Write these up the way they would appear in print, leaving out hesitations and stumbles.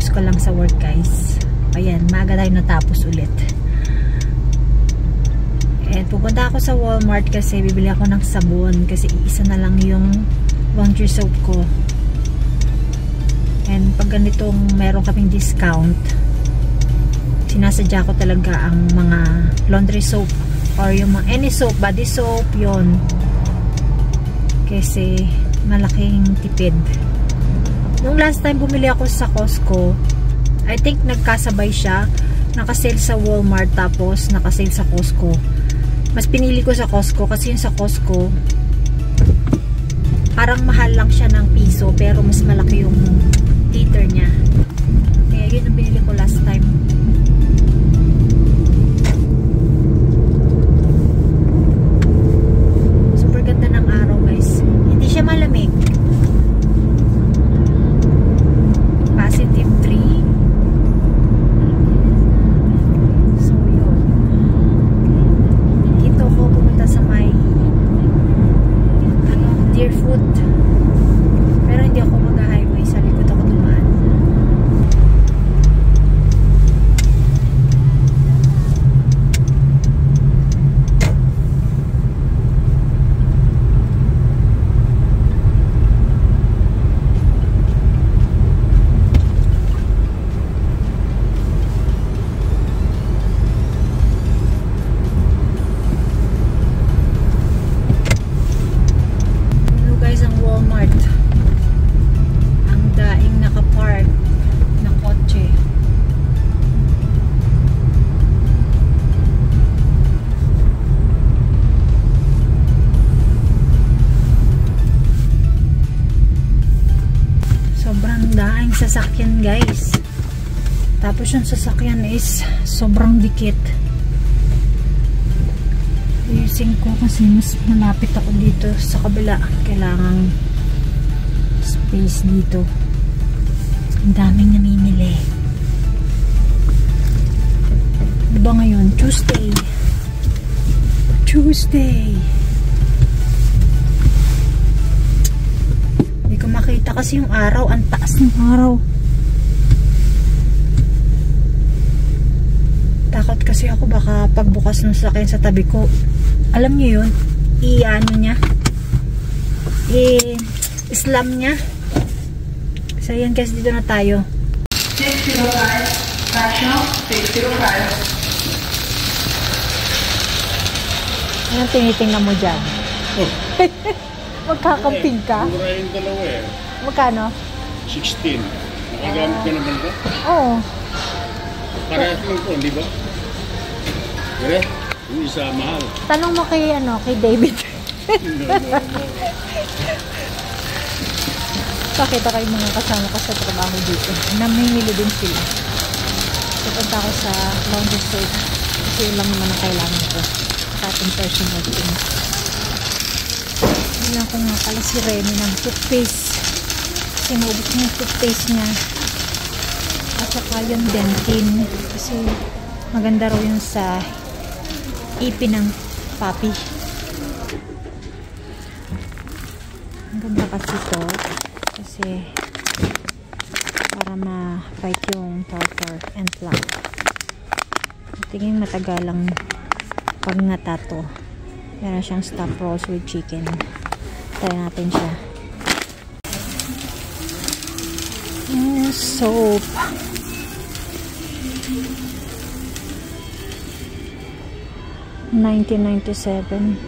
kakatapos ko lang sa work guys. Ayan, maaga tayo natapos ulit. And pupunta ako sa Walmart kasi bibili ako ng sabon kasi isa na lang yung laundry soap ko. And pag ganitong meron kaming discount, sinasadya ko talaga ang mga laundry soap or yung mga any soap, body soap, yon. Kasi malaking tipid. Nung last time bumili ako sa Costco, I think nagkasabay siya. Nakasale sa Walmart tapos nakasale sa Costco. Mas pinili ko sa Costco kasi yung sa Costco parang mahal lang siya ng piso pero mas malaki yung liter niya. Kaya yun ang binili ko last time. Super ganda ng araw guys. Hindi siya malamig. Positive 3. So yun. Dito ako pumunta sa may Deerfoot. Pero hindi ako mag-highway. Sa likod ako dumaan. Sasakyan guys. Tapos yung sasakyan is sobrang dikit. Ayusin ko kasi mas malapit ako dito sa kabila. Kailangang space dito. Ang daming namimili. Diba ngayon? Tuesday. Makita kasi yung araw, ang taas ng araw. Takot kasi ako baka pagbukas ng sasakyan sa tabi ko, alam niyo yun, i-ano niya, i-slam niya. So yan guys, dito na tayo. 605 National 605. Anong tinitingnan mo dyan? Oh. Magkakamping ka? Mura yung dalawa eh. Magkano? 16. Nakagamit ka naman ba? Oo. Parehas lang po, di ba? Kaya, yung isa mahal. Tanong mo kay, kay David. No. Pakita kayo mga kasama ko sa trabaho dito. Namimili din sila. Pupunta ako sa laundry soap. Kasi yun lang naman ang kailangan ko. Sa ating personal things. Bilang ko nga pala si Remy ng toothpaste. Sinubos niya yung toothpaste niya. At saka yung Dentin. Kasi maganda raw yun sa ipin ng puppy. Ang ganda kasi ito. Kasi para ma-fight yung tartar and plaque. Tingin matagalang pagngata to. Meron siyang stuffed rolls with chicken. Try natin siya. Soap. $19.97.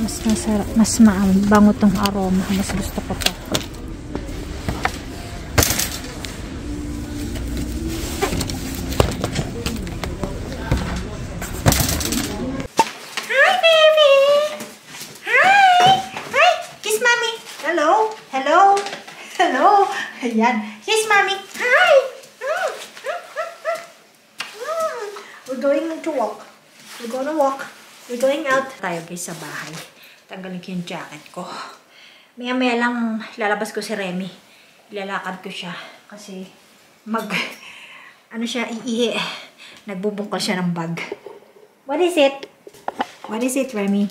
Mas masarap, mas mabango tong aroma. Mas gusto ko to. Ayan. Yes, mommy. Hi. We're going to walk. We're gonna walk. We're going out. Tayo guys sa bahay. Tanggalin ko yung jacket ko. Maya-maya lang lalabas ko si Remy. Ilalakad ko siya. Kasi ano siya, iihi. Nagbubungkal siya ng bag. What is it? What is it, Remy?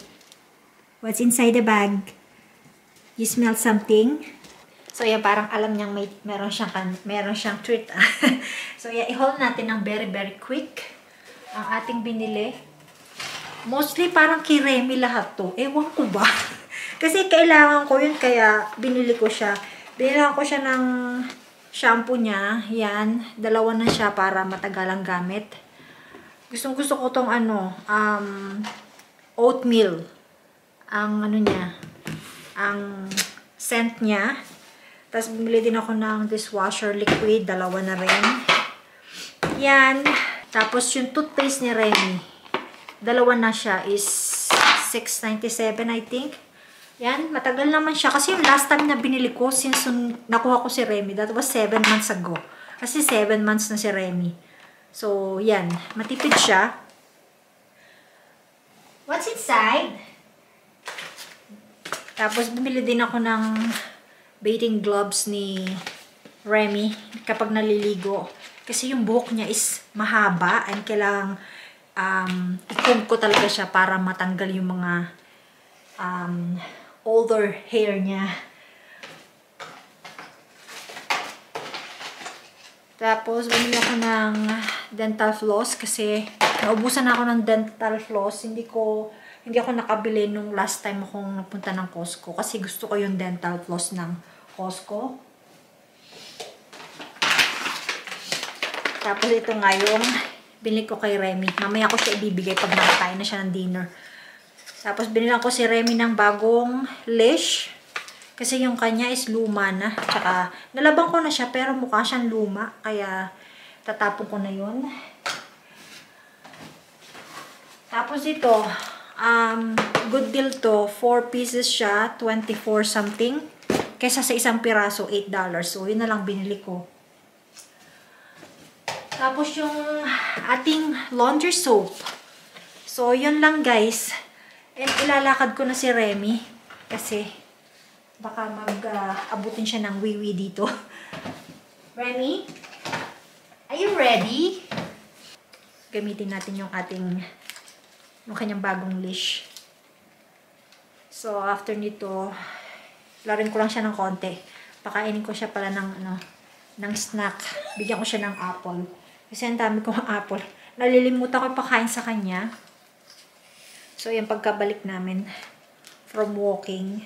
What's inside the bag? You smell something? So, yeah, parang alam niyang meron siyang treat. So, yeah, i-haul natin ng very, very quick ang ating binili. Mostly, parang kay Remy lahat to. Ewan ko ba? Kasi kailangan ko yun, kaya binili ko siya. Binila ko siya ng shampoo niya. Yan. 2 na siya para matagalang gamit. Gusto ko tong oatmeal. Ang niya. Ang scent niya. Tapos bumili din ako ng dishwasher liquid. 2 na rin. Yan. Tapos yung toothpaste ni Remy. 2 na siya is $6.97 I think. Yan, matagal naman siya. Kasi yung last time na binili ko, since nakuha ko si Remy, that was 7 months ago. Kasi 7 months na si Remy. So, yan. Matipid siya. What's inside? Tapos, bumili din ako ng bathing gloves ni Remy kapag naliligo. Kasi yung buhok niya is mahaba and kailangang i-comb ko talaga siya para matanggal yung mga older hair niya. Tapos, bumili ako ng dental floss kasi naubusan ako ng dental floss. Hindi ako nakabili nung last time akong napunta ng Costco kasi gusto ko yung dental floss ng Costco. Tapos, ito nga yung binili ko kay Remy. Mamaya ko siya ibibigay pag nakakain na siya ng dinner. Tapos, binilang ko si Remy ng bagong leash. Kasi yung kanya is luma na. Tsaka, nalabang ko na siya pero mukha siyang luma. Kaya, tatapon ko na yun. Tapos ito, good deal to. 4 pieces siya. 24 something. Kesa sa isang piraso, $8. So, yun na lang binili ko. Tapos yung ating laundry soap. So, yun lang guys. And ilalakad ko na si Remy. Kasi, baka mag-abutin siya ng wiwi dito. Remy? Are you ready? Gamitin natin yung kanyang bagong leash. So, after nito, larin ko lang siya ng konti. Pakainin ko siya pala ng snack. Bigyan ko siya ng apple. Kasi ang dami kong apple. Nalilimutan ko pakain sa kanya. So, yung pagkabalik namin from walking,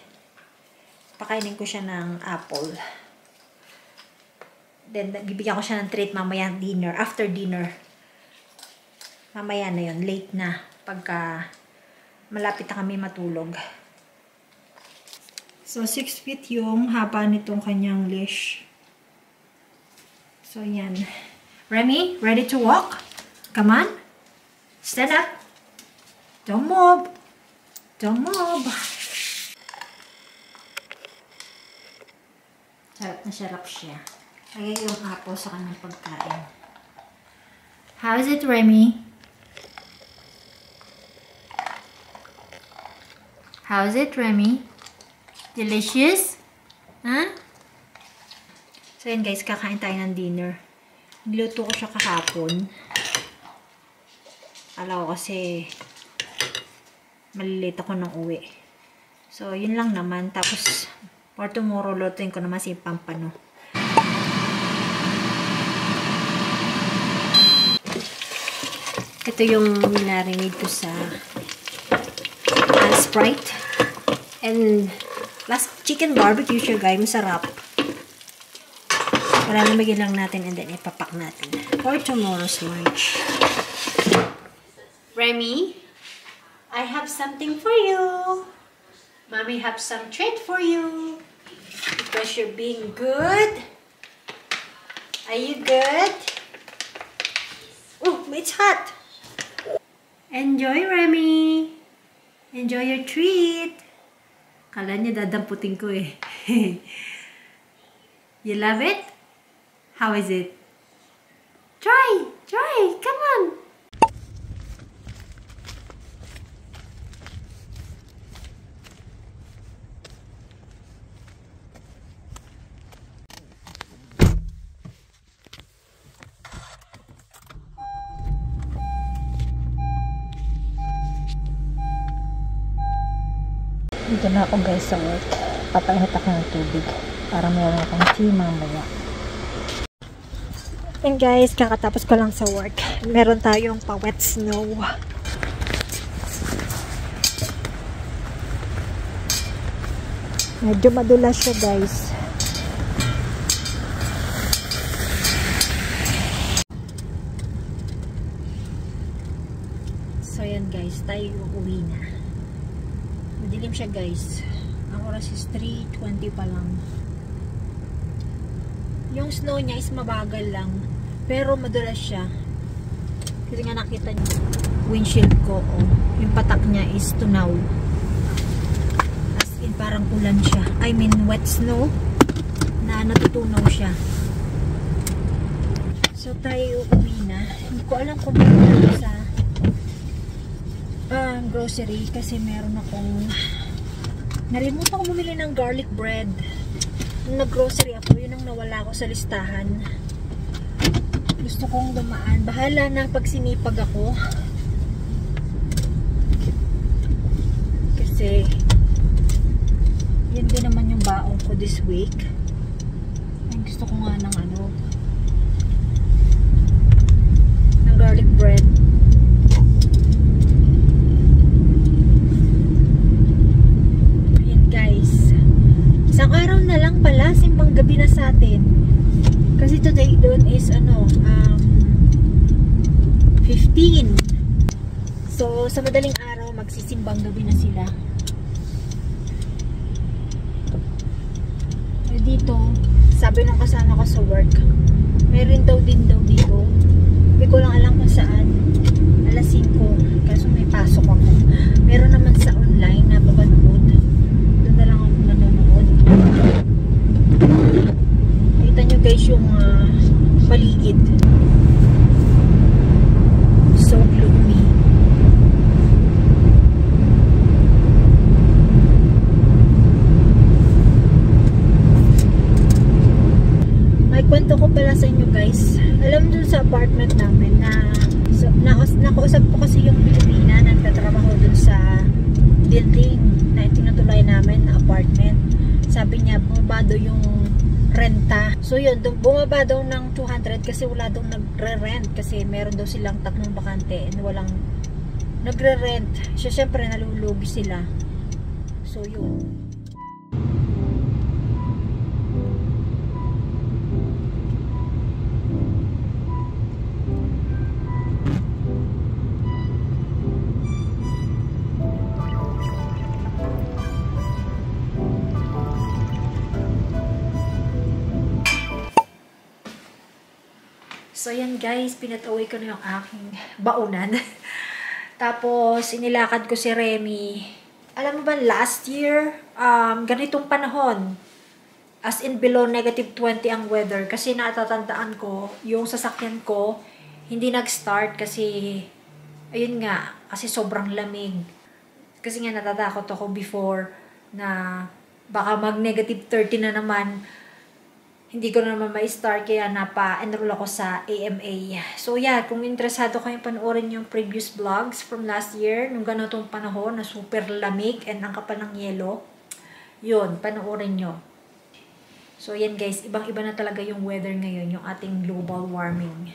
pakainin ko siya ng apple. Then, bibigyan ko siya ng treat mamaya dinner. After dinner. Mamaya na yun. Late na. Pagka malapit na kami matulog. So, 6 feet yung haba nitong kanyang leash. So, yan. Remy, ready to walk? Come on. Stand up. Don't move. Don't move. Sarap siya. Lagay yung apple sa kanyang pagkain. How is it, Remy? How is it, Remy? Delicious? Huh? So, yan guys, kakain tayo ng dinner. Niluto ko siya kahapon. Alam ko kasi malilate ako nung uwi. So, yun lang naman. Tapos, for tomorrow, lutuin ko naman si Pampano. Ito yung minarinate ko sa Sprite. And last chicken barbecue siya guys. Masarap. Lamigin lang natin and then ipapak natin for tomorrow's lunch. Remy, I have something for you. Mommy have some treat for you. Because you're being good. Are you good? Oh, it's hot. Enjoy, Remy. Enjoy your treat. Kala niya dadamputin ko eh. You love it? How is it? Try! Try! Come on! Dito na ako guys sa work. Papainit ako ng tubig para meron akong tea mamaya. And guys, kakatapos ko lang sa work. Meron tayong pa-wet snow. Medyo madulas siya, guys. So, yan guys. Tayo uuwi na. Madilim siya, guys. Ang oras is 3:20 pa lang. Yung snow niya is mabagal lang. Pero madulas siya. Kasi nga nakita niyo. Windshield ko, oh. Yung patak niya is tunaw. As in, parang ulan siya. I mean, wet snow. Na natutunaw siya. So, tayo uuwi na. Hindi ko alam kung meron sa grocery. Kasi meron akong nalimutan ko bumili ng garlic bread. Nung nag-grocery ako, yun ang nawala ko sa listahan. Gusto kong dumaan. Bahala na pag sinipag ako. Kasi yun din naman yung baong ko this week. Ay, gusto ko nga ng ng garlic bread. Ayan guys. Isang araw na lang pala, simbang gabi na sa atin. Kasi today doon is 15. So, sa madaling araw, magsisimbang gabi na sila. Dito, sabi ng kasama ko sa work, meron daw din dito. Hindi ko lang alam kung saan. Alas 5. Kaso may pasok ako. Meron naman sa online na papanood. Doon na lang ako nanonood. Kita nyo guys yung paligid. So gloomy. May kwento ko pala sa inyo guys. Alam dun sa apartment namin na nakausap ko kasi yung Pilipina na nagtatrabaho dun sa building na tinutulay namin na apartment. Sabi niya, bumaba daw yung renta. So yun, bumaba daw ng 200 kasi wala daw nagre-rent kasi meron daw silang 3 bakante and walang nagre-rent. So syempre nalulugi sila. So yun. So, yan guys, pinataway ko na yung aking baunan. Tapos, inilakad ko si Remy. Alam mo ba, last year, ganitong panahon, as in below -20 ang weather. Kasi natatandaan ko, yung sasakyan ko, hindi nag-start kasi, ayun nga, kasi sobrang lamig. Kasi nga natatakot ako before na baka mag-30 na naman. Hindi ko na naman ma-start kaya napa-enroll ako sa AMA. So yeah, kung interesado kayong panoorin yung previous vlogs from last year, nung ganitong panahon na super lamig and ang kapal ng yelo, yun, panoorin nyo. So yan guys, ibang-iba na talaga yung weather ngayon, yung ating global warming.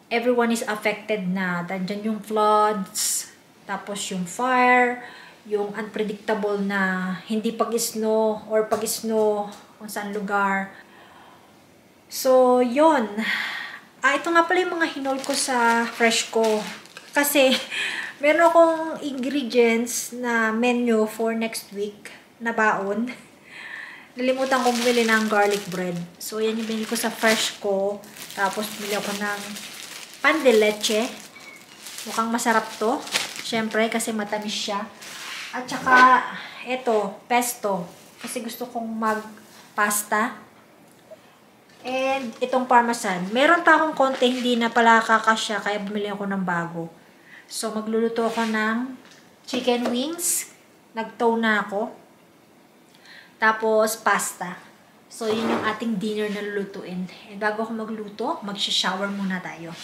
Everyone is affected na. Dandyan yung floods, tapos yung fire, yung unpredictable na hindi pag-snow or pag-snow kung saan lugar. So, yun. Ito nga pala yung mga hinol ko sa fresh ko. Kasi, meron akong ingredients na menu for next week na baon. Nalimutan kong bumili ng garlic bread. So, yan yung binili ko sa fresh ko. Tapos, bumili ako ng pan de leche. Mukhang masarap to. Siyempre, kasi matamis siya. At saka, ito, pesto. Kasi gusto kong mag-pasta. And, itong parmesan. Meron pa akong konti, hindi na pala kakasya, kaya bumili ako ng bago. So, magluluto ako ng chicken wings. Nag-tow na ako. Tapos, pasta. So, yun yung ating dinner na lulutuin. And bago ako magluto, mag-shower muna tayo.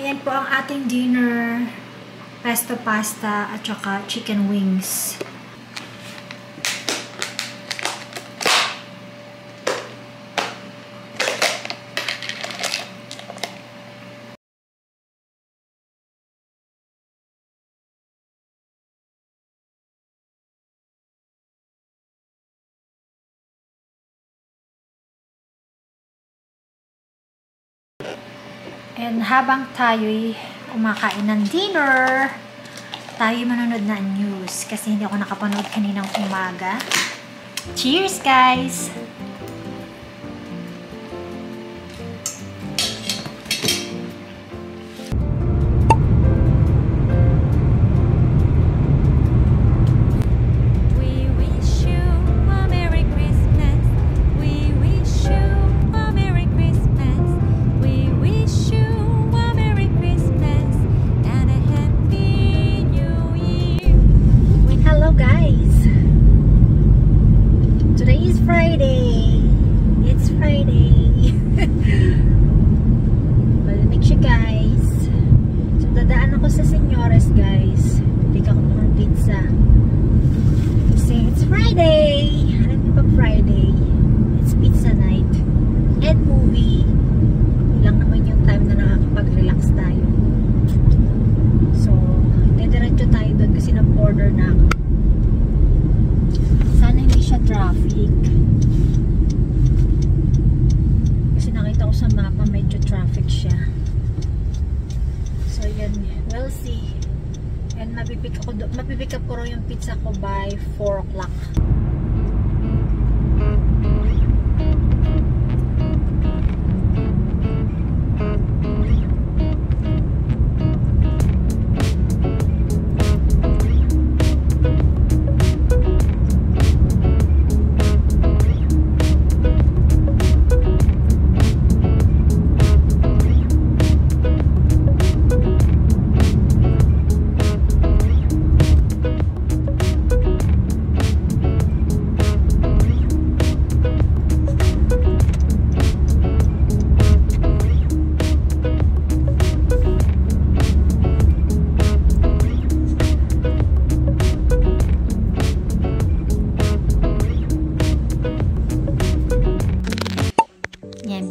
Ayan po ang ating dinner. Pesto pasta at saka chicken wings. And habang tayo'y kumakain ng dinner, tayo'y manonood ng news kasi hindi ako nakapanood kaninang umaga. Cheers, guys! Malamig siya, guys. So, dadaan ako sa Señores, guys. Pick ako ng pizza. Kasi it's Friday. Alam niyo pag Friday, it's pizza night. And movie. Lang naman yung time na nakakapag-relax tayo. So, dediretso tayo doon kasi na-order na ako. Sana hindi siya traffic. Nakita ko sa mapa, medyo traffic siya. So, yan. We'll see. And mapipick up ko rin yung pizza ko by 4 o'clock.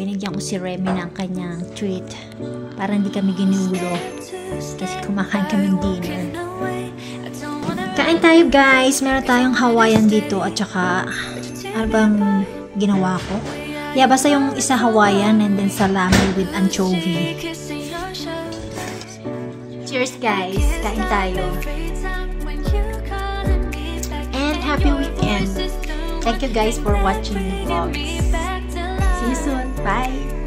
Binigyan ko si Remy ng kanyang treat para hindi kami ginulo kasi kumakain kaming dinner. Kain tayo, guys. Meron tayong Hawaiian dito at saka ano bang ginawa ko? Yeah, basta yung isa Hawaiian and then salami with anchovy. Cheers, guys. Kain tayo. And happy weekend. Thank you, guys, for watching the vlogs. See you soon. Bye!